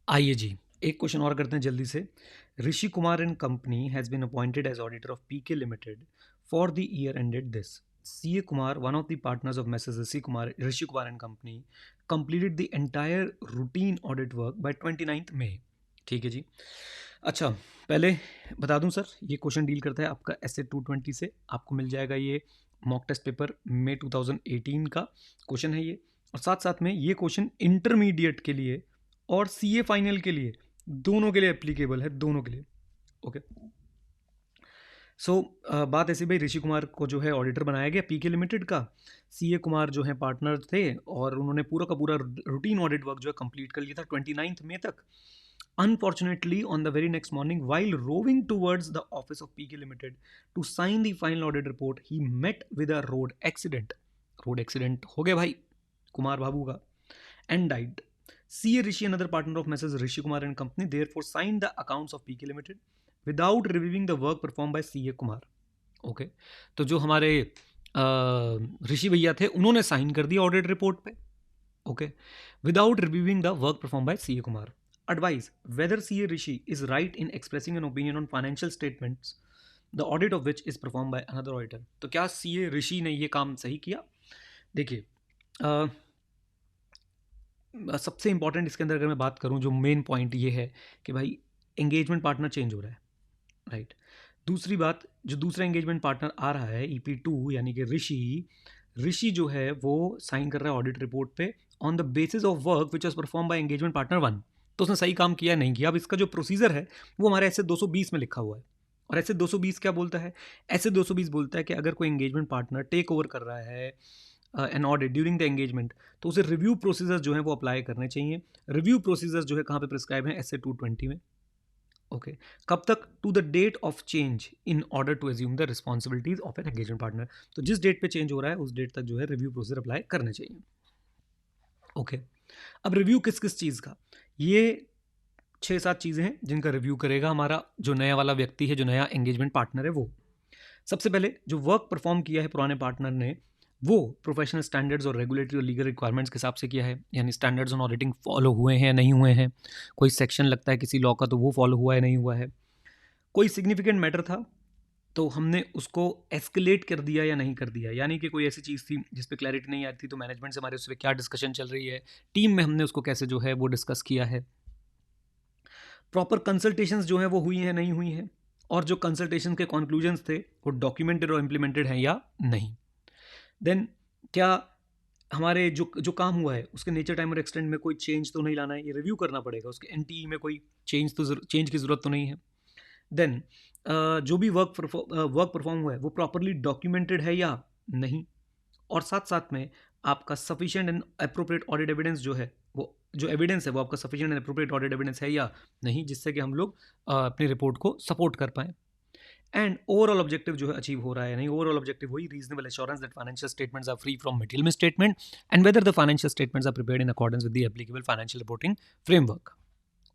आइए जी, एक क्वेश्चन और करते हैं जल्दी से। Rishi Kumar and company has been appointed as auditor of PK limited for the year ended this. CA Kumar, one of the partners of messrs Rishi Kumar and company, completed the entire routine audit work by 29th May. ठीक है जी। अच्छा, पहले बता दूं sir, ये question deal करता है आपका एसए 220 से। आपको मिल जाएगा ये मॉक टेस्ट पेपर मई 2018 का क्वेश्चन है ये। और साथ साथ में ये क्वेश्चन इंटरमीडिएट के लिए और सीए फाइनल के लिए, दोनों के लिए एप्लीकेबल है, दोनों के लिए। ओके। सो बात ऐसी भाई, ऋषि कुमार को जो है ऑडिटर बनाया गया पीके लिमिटेड का। सीए कुमार जो है पार्टनर थे और उन्होंने पूरा का पूरा रूटीन ऑडिट वर्क जो है कंप्लीट कर लिया था 29th मई तक। Unfortunately, on the very next morning, while roving towards the office of PK Limited to sign the final audit report, he met with a road accident. Road accident हो गया भाई कुमार बाबू का, and died. CA Rishi, another partner of Messrs. Rishi Kumar and Company, therefore signed the accounts of PK Limited without reviewing the work performed by CA Kumar. Okay तो जो हमारे ऋषि भैया थे उन्होंने साइन कर दिया ऑडिट रिपोर्ट पे। Okay, without reviewing the work perform by CA Kumar. Advise whether CA Rishi is right in expressing an opinion on financial statements, the audit of which is performed by another auditor। तो क्या CA Rishi ने ये काम सही किया? देखिए, सबसे important इसके अंदर अगर मैं बात करूं, जो मेन पॉइंट ये है कि भाई एंगेजमेंट पार्टनर चेंज हो रहा है, राइट। दूसरी बात, जो दूसरा एंगेजमेंट पार्टनर आ रहा है EP2 यानी कि ऋषि जो है वो साइन कर रहा है ऑडिट रिपोर्ट पे on the basis of work which was perform by engagement partner 1। तो उसने सही काम किया नहीं किया, अब इसका जो प्रोसीजर है वो हमारे ऐसे 220 में लिखा हुआ है। और ऐसे 220 क्या बोलता है? ऐसे 220 बोलता है कि अगर कोई एंगेजमेंट पार्टनर टेक ओवर कर रहा है an audit during the engagement, तो उसे रिव्यू प्रोसीजर जो है वो अप्लाई करने चाहिए। रिव्यू प्रोसीजर जो है कहाँ पे प्रिस्क्राइब है? एसए 220 में। ओके, कब तक? To the date of change in order to assume the responsibilities of an engagement partner. तो जिस डेट पे चेंज हो रहा है उस डेट तक जो है रिव्यू प्रोसीजर अप्लाई करने चाहिए। ओके, अब रिव्यू किस किस चीज़ का? ये 6-7 चीज़ें हैं जिनका रिव्यू करेगा हमारा जो नया वाला व्यक्ति है, जो नया एंगेजमेंट पार्टनर है वो। सबसे पहले जो वर्क परफॉर्म किया है पुराने पार्टनर ने, वो प्रोफेशनल स्टैंडर्ड्स और रेगुलेटरी और लीगल रिक्वायरमेंट्स के हिसाब से किया है, यानी स्टैंडर्ड्स ऑन ऑडिटिंग फॉलो हुए हैं नहीं हुए हैं, कोई सेक्शन लगता है किसी लॉ का तो वो फॉलो हुआ है नहीं हुआ है, कोई सिग्निफिकेंट मैटर था तो हमने उसको एस्केलेट कर दिया या नहीं कर दिया, यानी कि कोई ऐसी चीज़ थी जिस पे क्लैरिटी नहीं आती थी तो मैनेजमेंट से हमारे उस पर क्या डिस्कशन चल रही है, टीम में हमने उसको कैसे जो है वो डिस्कस किया है, प्रॉपर कंसल्टेशंस जो हैं वो हुई हैं नहीं हुई हैं, और जो कंसल्टेशन के कंक्लूजन्स थे वो डॉक्यूमेंटेड और इम्प्लीमेंटेड हैं या नहीं। देन क्या हमारे जो जो काम हुआ है उसके नेचर टाइम और एक्सटेंट में कोई चेंज तो नहीं लाना है, ये रिव्यू करना पड़ेगा। उसके एनटीई में कोई चेंज की ज़रूरत तो नहीं है। देन जो भी वर्क परफॉर्म हुआ है वो प्रॉपरली डॉक्यूमेंटेड है या नहीं, और साथ साथ में आपका sufficient and appropriate audit evidence जो है, वो जो एविडेंस है वो आपका sufficient and appropriate audit evidence है या नहीं, जिससे कि हम लोग अपनी रिपोर्ट को सपोर्ट कर पाएँ। एंड ओवरऑल ऑब्जेक्टिव जो है अचीव हो रहा है नहीं। ओवरऑल ऑब्जेक्टिव वही reasonable assurance that financial statements are free from material misstatement and whether the financial statements are prepared in accordance with the applicable financial reporting framework.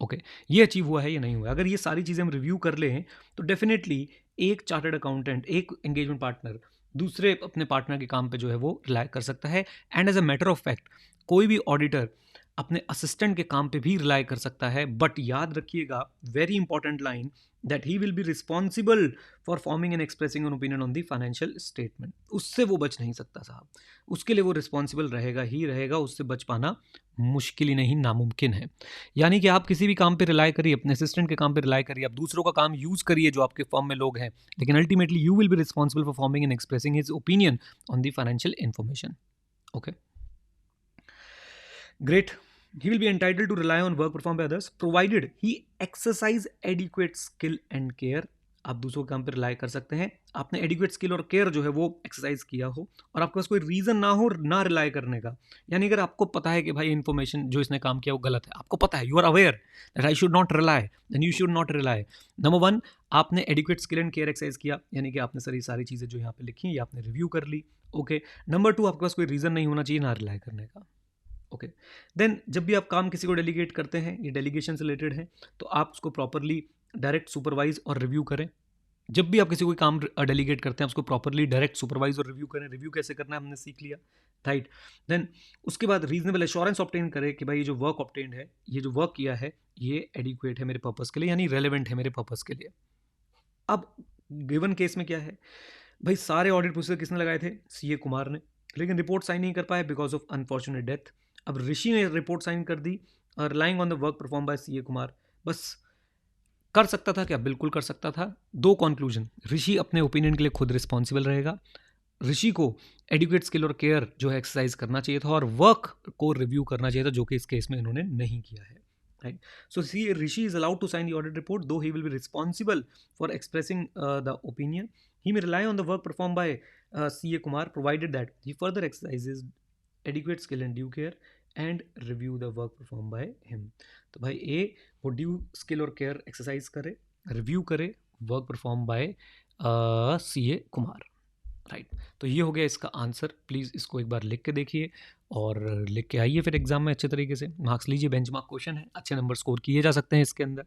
Okay, ये achieve हुआ है या नहीं हुआ? अगर ये सारी चीज़ें हम रिव्यू कर लें तो डेफिनेटली एक चार्टर्ड अकाउंटेंट, एक एंगेजमेंट पार्टनर दूसरे अपने पार्टनर के काम पे जो है वो रिलाई कर सकता है। And as a matter of fact कोई भी ऑडिटर अपने असिस्टेंट के काम पे भी रिलाई कर सकता है, बट याद रखिएगा very important line, that he will be responsible for forming and expressing an opinion on the financial statement. उससे वो बच नहीं सकता साहब, उसके लिए वो रिस्पॉन्सिबल रहेगा ही रहेगा, उससे बच पाना मुश्किल ही नहीं नामुमकिन है। यानी कि आप किसी भी काम पे रिलाई करिए, अपने असिस्टेंट के काम पे रिलाई करिए, आप दूसरों का काम यूज़ करिए जो आपके फर्म में लोग हैं, लेकिन ultimately you will be responsible for forming and expressing his opinion on the financial information. Okay, great. He will be entitled to rely on work performed by others provided he exercise adequate skill and care। आप दूसरों के काम पर rely कर सकते हैं, आपने adequate skill और केयर जो है वो एक्सरसाइज किया हो और आपके पास कोई रीज़न ना हो ना रिलाई करने का। यानी अगर आपको पता है कि भाई इन्फॉर्मेशन जो इसने काम किया वो गलत है, आपको पता है, you are aware that I should not rely, then you should not rely. Number 1, आपने adequate skill and care exercise किया, यानी कि आपने सारी चीज़ें जो यहाँ पे लिखी हैं ये आपने रिव्यू कर ली। ओके, नंबर 2, आपके पास कोई रीज़न नहीं होना चाहिए ना रिलाई करने का। ओके, देन जब भी आप काम किसी को डेलीगेट करते हैं, ये डेलीगेशन से रिलेटेड है, तो आप उसको प्रॉपरली डायरेक्ट सुपरवाइज और रिव्यू करें। जब भी आप किसी को काम डेलीगेट करते हैं उसको प्रॉपरली डायरेक्ट सुपरवाइज और रिव्यू करें। रिव्यू कैसे करना है हमने सीख लिया, राइट। देन उसके बाद रीजनेबल एश्योरेंस ऑब्टेन करे कि भाई ये जो वर्क ऑब्टेन्ड है, ये जो वर्क किया है, ये एडिक्वेट है मेरे पर्पस के लिए, यानी रेलेवेंट है मेरे पर्पस के लिए। अब गिवन केस में क्या है, भाई सारे ऑडिट प्रोसीजर किसने लगाए थे, सीए कुमार ने, लेकिन रिपोर्ट साइन नहीं कर पाए बिकॉज ऑफ अनफॉर्चुनेट डेथ। अब ऋषि ने रिपोर्ट साइन कर दी, relying on the work perform by CA Kumar. बस कर सकता था क्या, बिल्कुल कर सकता था। दो कंक्लूजन, ऋषि अपने ओपिनियन के लिए खुद रिस्पॉन्सिबल रहेगा, ऋषि को एडुकेट स्किल और केयर जो है एक्सरसाइज करना चाहिए था, और वर्क को रिव्यू करना चाहिए था, जो कि इस केस में इन्होंने नहीं किया है, right. So see Rishi is allowed to sign the audit report, though he will be responsible for expressing the opinion. He may rely on the work performed by CA Kumar, provided that he further exercises adequate skill and due care and review the work performed by him। तो भाई ए, वो due skill और care exercise करे, review करे work perform bye CA Kumar, right. तो ये हो गया इसका आंसर। प्लीज़ इसको एक बार लिख के देखिए और लिख के आइए फिर एग्जाम में अच्छे तरीके से, मार्क्स लीजिए, बेंचमार्क क्वेश्चन है, अच्छे नंबर स्कोर किए जा सकते हैं इसके अंदर।